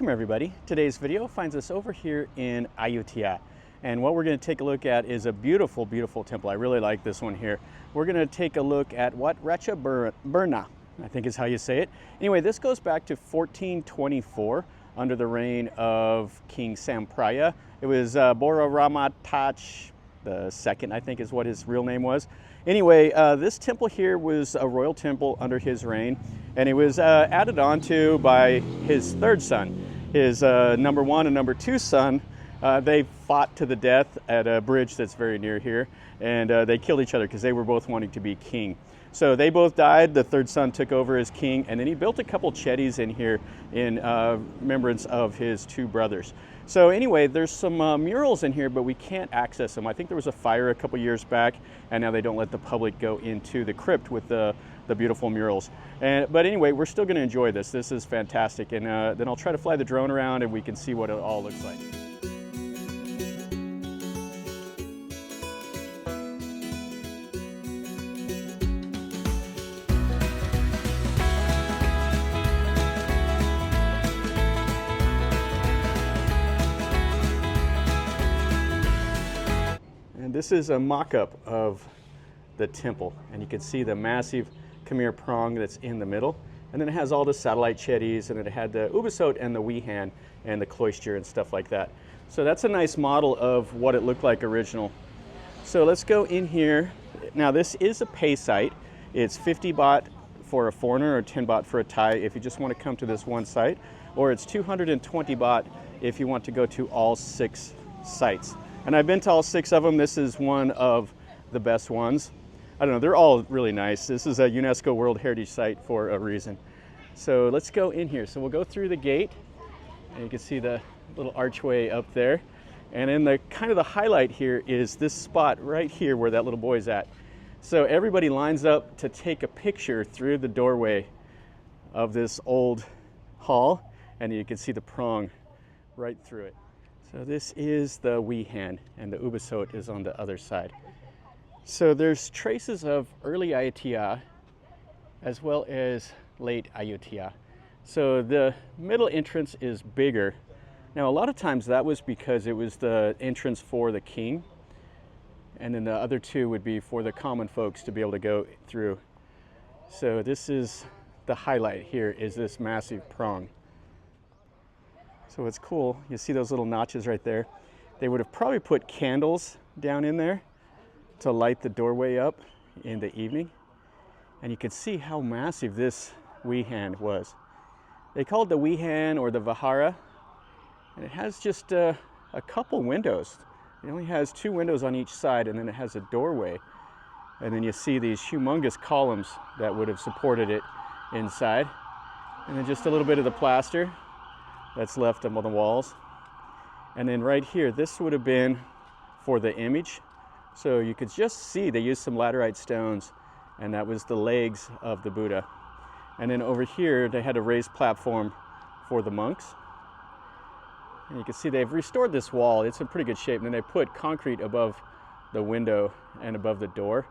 Welcome everybody. Today's video finds us over here in Ayutthaya. And what we're going to take a look at is a beautiful, beautiful temple. I really like this one here. We're going to take a look at Wat Ratcha Burana, I think is how you say it. Anyway, this goes back to 1424 under the reign of King Saphan Pa Than. It was Borommarachathirat II, I think is what his real name was. Anyway, this temple here was a royal temple under his reign, and it was added on to by his third son. His number one and number two son, they fought to the death at a bridge that's very near here, and they killed each other because they were both wanting to be king. So they both died. The third son took over as king, and then he built a couple chetties in here in remembrance of his two brothers. So anyway, there's some murals in here, but we can't access them. I think there was a fire a couple years back, and now they don't let the public go into the crypt with the beautiful murals. But anyway, we're still going to enjoy this. This is fantastic, and then I'll try to fly the drone around, and we can see what it all looks like. This is a mock-up of the temple, and you can see the massive Khmer prong that's in the middle, and then it has all the satellite chetties, and it had the ubasot and the wihan and the cloister and stuff like that. So that's a nice model of what it looked like original. So let's go in here. Now this is a pay site. It's 50 baht for a foreigner or 10 baht for a Thai if you just want to come to this one site, or it's 220 baht if you want to go to all 6 sites. And I've been to all 6 of them. This is one of the best ones. I don't know, they're all really nice. This is a UNESCO World Heritage Site for a reason. So let's go in here. So we'll go through the gate, and you can see the little archway up there. And then the kind of the highlight here is this spot right here where that little boy's at. So everybody lines up to take a picture through the doorway of this old hall, and you can see the prong right through it. So this is the wihan, and the ubasot is on the other side. So there's traces of early Ayutthaya as well as late Ayutthaya. So the middle entrance is bigger. Now a lot of times that was because it was the entrance for the king, and then the other 2 would be for the common folks to be able to go through. So this is the highlight here, is this massive prong. So what's cool, you see those little notches right there. They would have probably put candles down in there to light the doorway up in the evening. And you can see how massive this wihan was. They call it the wihan or the vihara. And it has just a couple windows. It only has 2 windows on each side, and then it has a doorway. And then you see these humongous columns that would have supported it inside. And then just a little bit of the plaster that's left on the walls. And then right here, this would have been for the image. So you could just see they used some laterite stones, and that was the legs of the Buddha. And then over here, they had a raised platform for the monks. And you can see they've restored this wall. It's in pretty good shape. And then they put concrete above the window and above the door.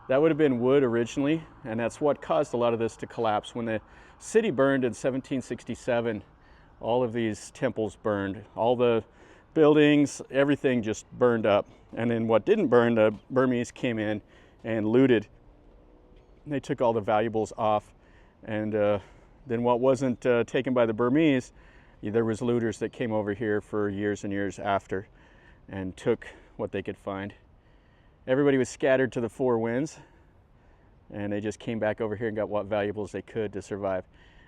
That would have been wood originally, and that's what caused a lot of this to collapse. When the city burned in 1767, all of these temples burned. All the buildings, everything just burned up. And then what didn't burn, the Burmese came in and looted. They took all the valuables off. And then what wasn't taken by the Burmese, there was looters that came over here for years and years after and took what they could find. Everybody was scattered to the 4 winds, and they just came back over here and got what valuables they could to survive.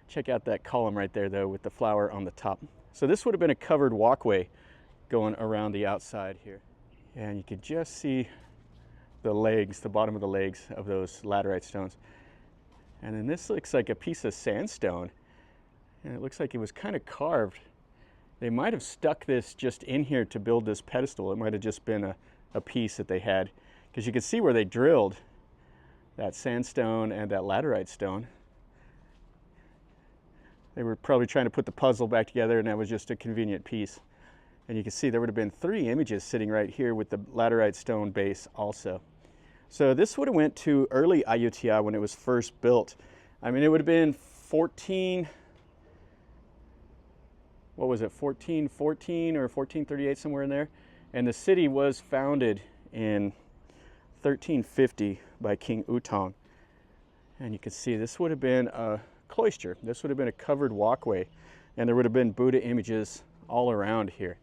Check out that column right there, though, with the flower on the top. So this would have been a covered walkway going around the outside here. And you could just see the legs, the bottom of the legs of those laterite stones. And then this looks like a piece of sandstone, and it looks like it was kind of carved. They might have stuck this just in here to build this pedestal. It might have just been a piece that they had, because you can see where they drilled that sandstone and that laterite stone. They were probably trying to put the puzzle back together, and that was just a convenient piece. And you can see there would have been 3 images sitting right here with the laterite stone base also. So this would have went to early Ayutthaya when it was first built. I mean, it would have been what was it, 1414 or 1438, somewhere in there. And the city was founded in 1350 by King Wutong. And you can see this would have been a cloister. This would have been a covered walkway. And there would have been Buddha images all around here.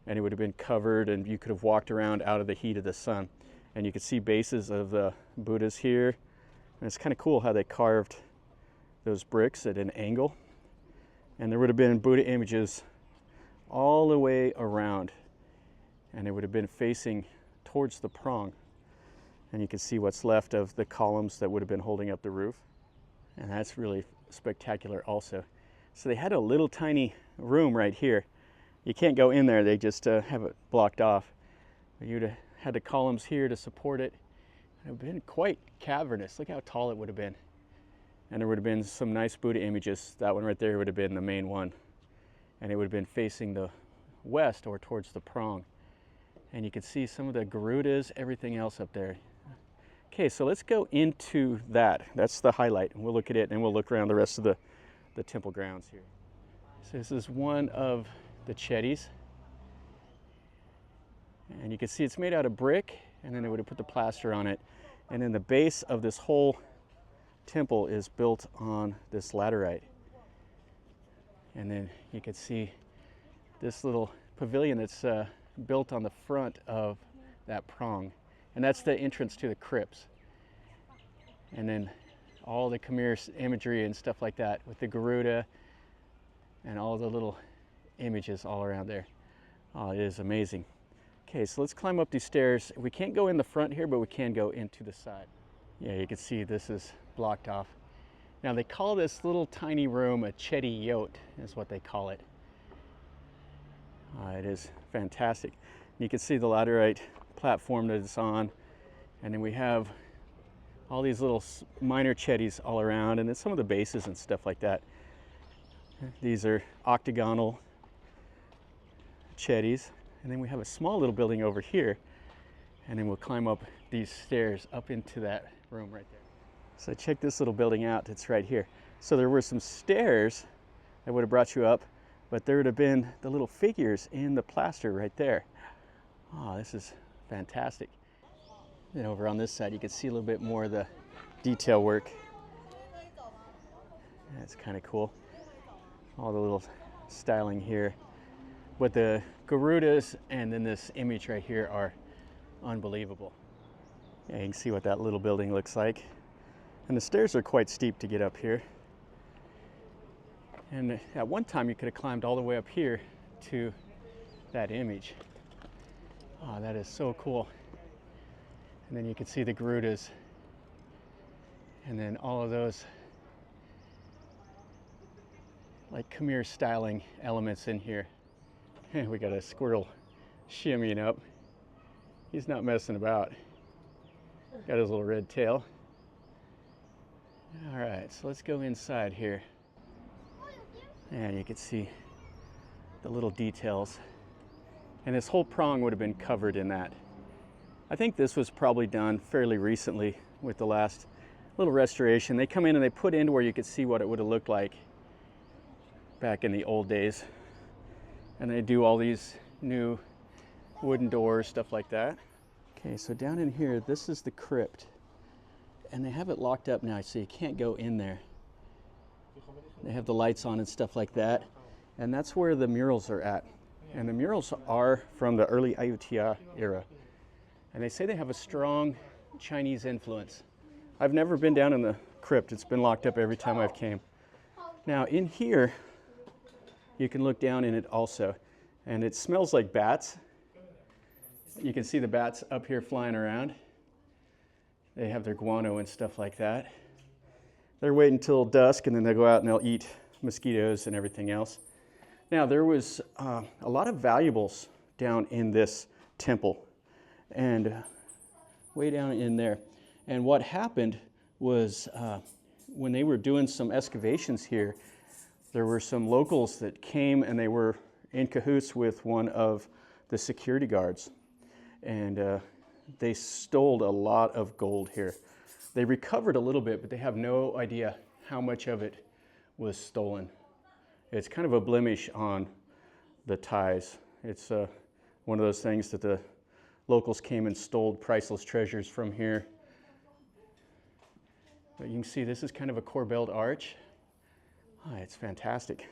And it would have been covered, and you could have walked around out of the heat of the sun. And you could see bases of the Buddhas here. And it's kind of cool how they carved those bricks at an angle. And there would have been Buddha images all the way around. And they would have been facing towards the prong. And you can see what's left of the columns that would have been holding up the roof. And that's really spectacular also. So they had a little tiny room right here. You can't go in there, they just have it blocked off. You'd have had the columns here to support it. It would have been quite cavernous. Look how tall it would have been. And there would have been some nice Buddha images. That one right there would have been the main one. And it would have been facing the west or towards the prong. And you can see some of the Garudas, everything else up there. Okay, so let's go into that. That's the highlight. And we'll look at it and we'll look around the rest of the temple grounds here. So this is one of the chetties. And you can see it's made out of brick, and then they would have put the plaster on it. And then the base of this whole temple is built on this laterite. And then you can see this little pavilion that's built on the front of that prong. And that's the entrance to the crypts. And then all the Khmer imagery and stuff like that with the Garuda and all the little images all around there. Oh, it is amazing. Okay, so let's climb up these stairs. We can't go in the front here, but we can go into the side. Yeah, you can see this is blocked off. Now they call this little tiny room a Chedi Yot, is what they call it. It is fantastic. You can see the laterite platform that it's on, and then we have all these little minor Chedis all around, and then some of the bases and stuff like that. These are octagonal Chedis, and then we have a small little building over here, and then we'll climb up these stairs up into that room right there. So check this little building out. It's right here. So there were some stairs that would have brought you up, but there would have been the little figures in the plaster right there. Oh, this is fantastic. Then over on this side, you can see a little bit more of the detail work. That's kind of cool. All the little styling here. But the Garudas and then this image right here are unbelievable. Yeah, you can see what that little building looks like. And the stairs are quite steep to get up here. And at one time you could have climbed all the way up here to that image. Oh, that is so cool. And then you can see the Garudas. And then all of those like Khmer styling elements in here. We got a squirrel shimmying up. He's not messing about. Got his little red tail. All right, so let's go inside here. And you can see the little details. And this whole prong would have been covered in that. I think this was probably done fairly recently with the last little restoration. They come in and they put in where you could see what it would have looked like back in the old days. And they do all these new wooden doors, stuff like that. Okay, so down in here, this is the crypt. And they have it locked up now, so you can't go in there. They have the lights on and stuff like that. And that's where the murals are at. And the murals are from the early Ayutthaya era. And they say they have a strong Chinese influence. I've never been down in the crypt. It's been locked up every time I've came. Now in here, you can look down in it also. And it smells like bats. You can see the bats up here flying around. They have their guano and stuff like that. They're waiting until dusk and then they'll go out and they'll eat mosquitoes and everything else. Now there was a lot of valuables down in this temple and way down in there. And what happened was when they were doing some excavations here, there were some locals that came and they were in cahoots with one of the security guards. And they stole a lot of gold here. They recovered a little bit, but they have no idea how much of it was stolen. It's kind of a blemish on the Thais. It's one of those things that the locals came and stole priceless treasures from here. But you can see this is kind of a corbelled arch. Oh, it's fantastic.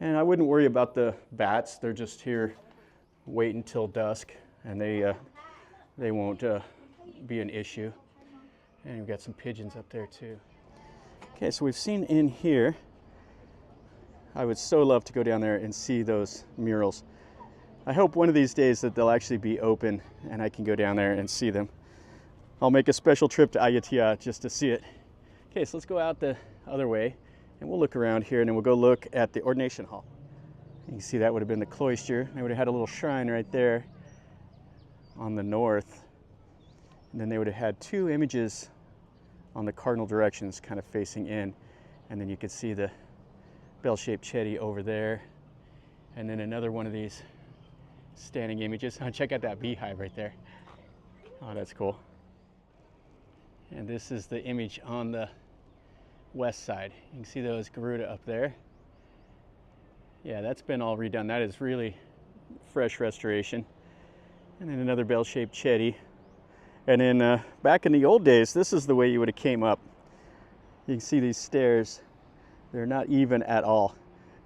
And I wouldn't worry about the bats. They're just here wait until dusk, and they won't be an issue. And we've got some pigeons up there too. Okay, so we've seen in here. I would so love to go down there and see those murals. I hope one of these days that they'll actually be open and I can go down there and see them. I'll make a special trip to Ayutthaya just to see it. Okay, so let's go out the other way and we'll look around here, and then we'll go look at the ordination hall. You can see that would have been the cloister. They would have had a little shrine right there on the north. And then they would have had two images on the cardinal directions kind of facing in. And then you could see the bell-shaped chetty over there. And then another one of these standing images. Oh, check out that beehive right there. Oh, that's cool. And this is the image on the west side. You can see those Garuda up there. Yeah, that's been all redone. That is really fresh restoration. And then another bell-shaped chetty. And then back in the old days, this is the way you would have came up. You can see these stairs. They're not even at all.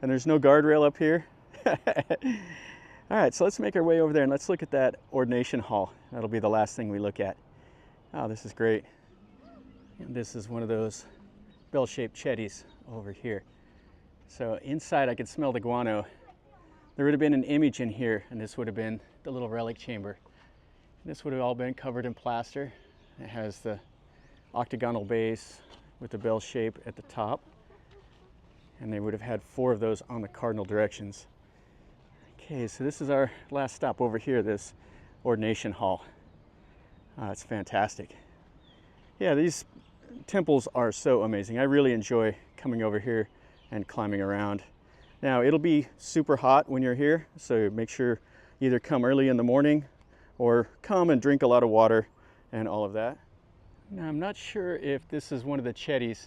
And there's no guardrail up here. All right, so let's make our way over there and let's look at that ordination hall. That'll be the last thing we look at. Oh, this is great. And this is one of those bell-shaped chetties over here. So inside I could smell the guano. There would have been an image in here, and this would have been the little relic chamber. This would have all been covered in plaster. It has the octagonal base with the bell shape at the top. And they would have had 4 of those on the cardinal directions. Okay, so this is our last stop over here, this ordination hall. It's fantastic. Yeah, these temples are so amazing. I really enjoy coming over here and climbing around. Now, it'll be super hot when you're here, so make sure either come early in the morning or come and drink a lot of water and all of that. Now, I'm not sure if this is one of the chetties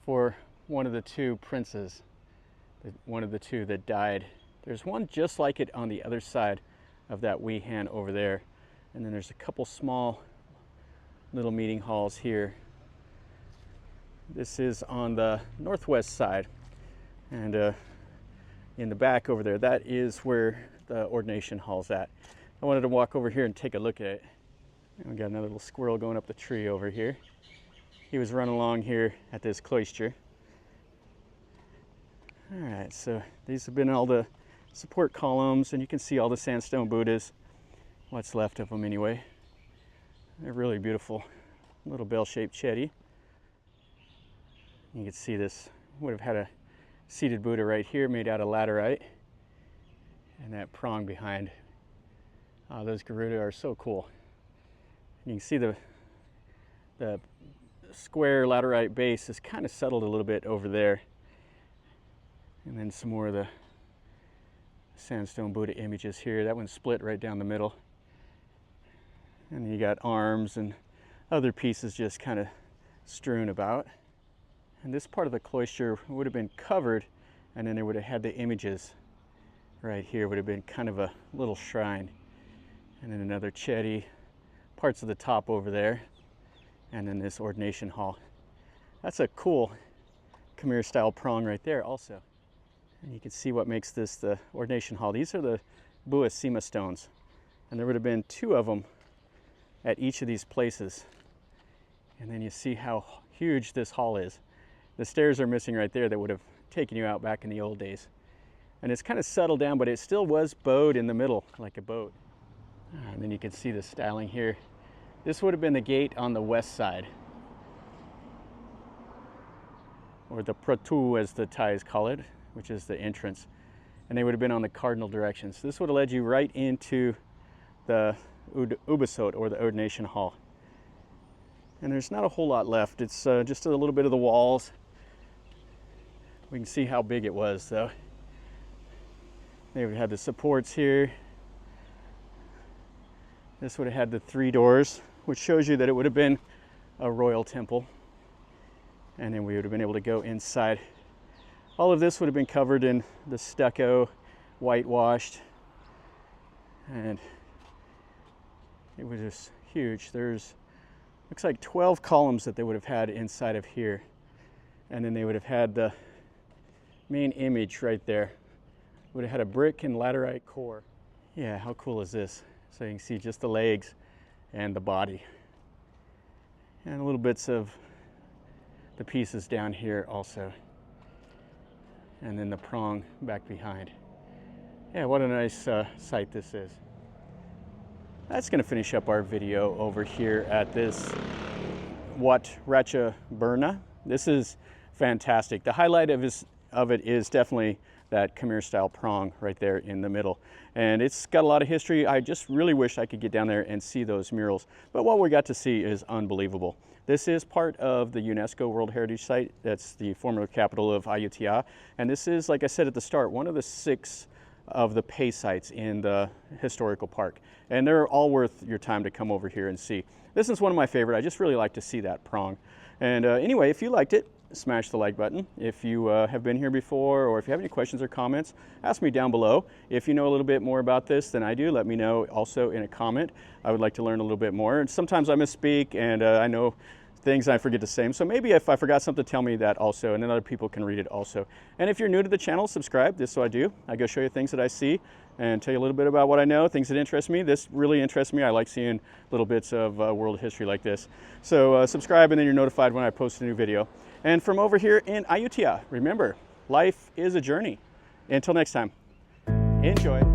for one of the 2 princes, one of the 2 that died. There's one just like it on the other side of that Wehan over there. And then there's a couple small little meeting halls here. This is on the northwest side. And in the back over there, that is where the ordination hall's at. I wanted to walk over here and take a look at it. And we got another little squirrel going up the tree over here. He was running along here at this cloister. All right, so these have been all the support columns, and you can see all the sandstone Buddhas, what's left of them anyway. They're really beautiful. Little bell-shaped chetty. You can see this would have had a seated Buddha right here made out of laterite, and that prong behind. Those Garuda are so cool. You can see the square laterite base is kind of settled a little bit over there. And then some more of the sandstone Buddha images here. That one's split right down the middle. And you got arms and other pieces just kind of strewn about. And this part of the cloister would have been covered, and then it would have had the images right here. Would have been kind of a little shrine. And then another chetty, parts of the top over there, and then this ordination hall. That's a cool Khmer style prong right there also. And you can see what makes this the ordination hall. These are the Bua Sima stones. And there would have been 2 of them at each of these places. And then you see how huge this hall is. The stairs are missing right there that would have taken you out back in the old days. And it's kind of settled down, but it still was bowed in the middle like a boat. And then you can see the styling here. This would have been the gate on the west side, or the Pratu as the Thais call it, which is the entrance. And they would have been on the cardinal directions. This would have led you right into the Ubasot, or the ordination hall. And there's not a whole lot left. It's just a little bit of the walls. We can see how big it was though. They would have had the supports here. This would have had the 3 doors, which shows you that it would have been a royal temple. And then we would have been able to go inside. All of this would have been covered in the stucco whitewashed, and it was just huge. There's, looks like 12 columns that they would have had inside of here, and then they would have had the main image right there. Would have had a brick and laterite core. Yeah, how cool is this? So you can see just the legs and the body, and little bits of the pieces down here also, and then the prong back behind. Yeah, what a nice sight this is. That's going to finish up our video over here at this Wat Ratcha Burana. This is fantastic. The highlight of it is definitely that Khmer style prong right there in the middle. And it's got a lot of history. I just really wish I could get down there and see those murals. But what we got to see is unbelievable. This is part of the UNESCO World Heritage Site. That's the former capital of Ayutthaya. And this is, like I said at the start, one of the 6 of the pay sites in the historical park. And they're all worth your time to come over here and see. This is one of my favorite. I just really like to see that prong. And anyway, if you liked it, smash the like button. If you have been here before, or if you have any questions or comments, ask me down below. If you know a little bit more about this than I do, let me know also in a comment. I would like to learn a little bit more. And sometimes I misspeak, and I know things I forget to say. So maybe if I forgot something, tell me that also, and then other people can read it also. And if you're new to the channel, subscribe. This is what I do. I go show you things that I see and tell you a little bit about what I know, things that interest me. This really interests me. I like seeing little bits of world history like this. So subscribe, and then you're notified when I post a new video. And from over here in Ayutthaya, remember, life is a journey. Until next time, enjoy.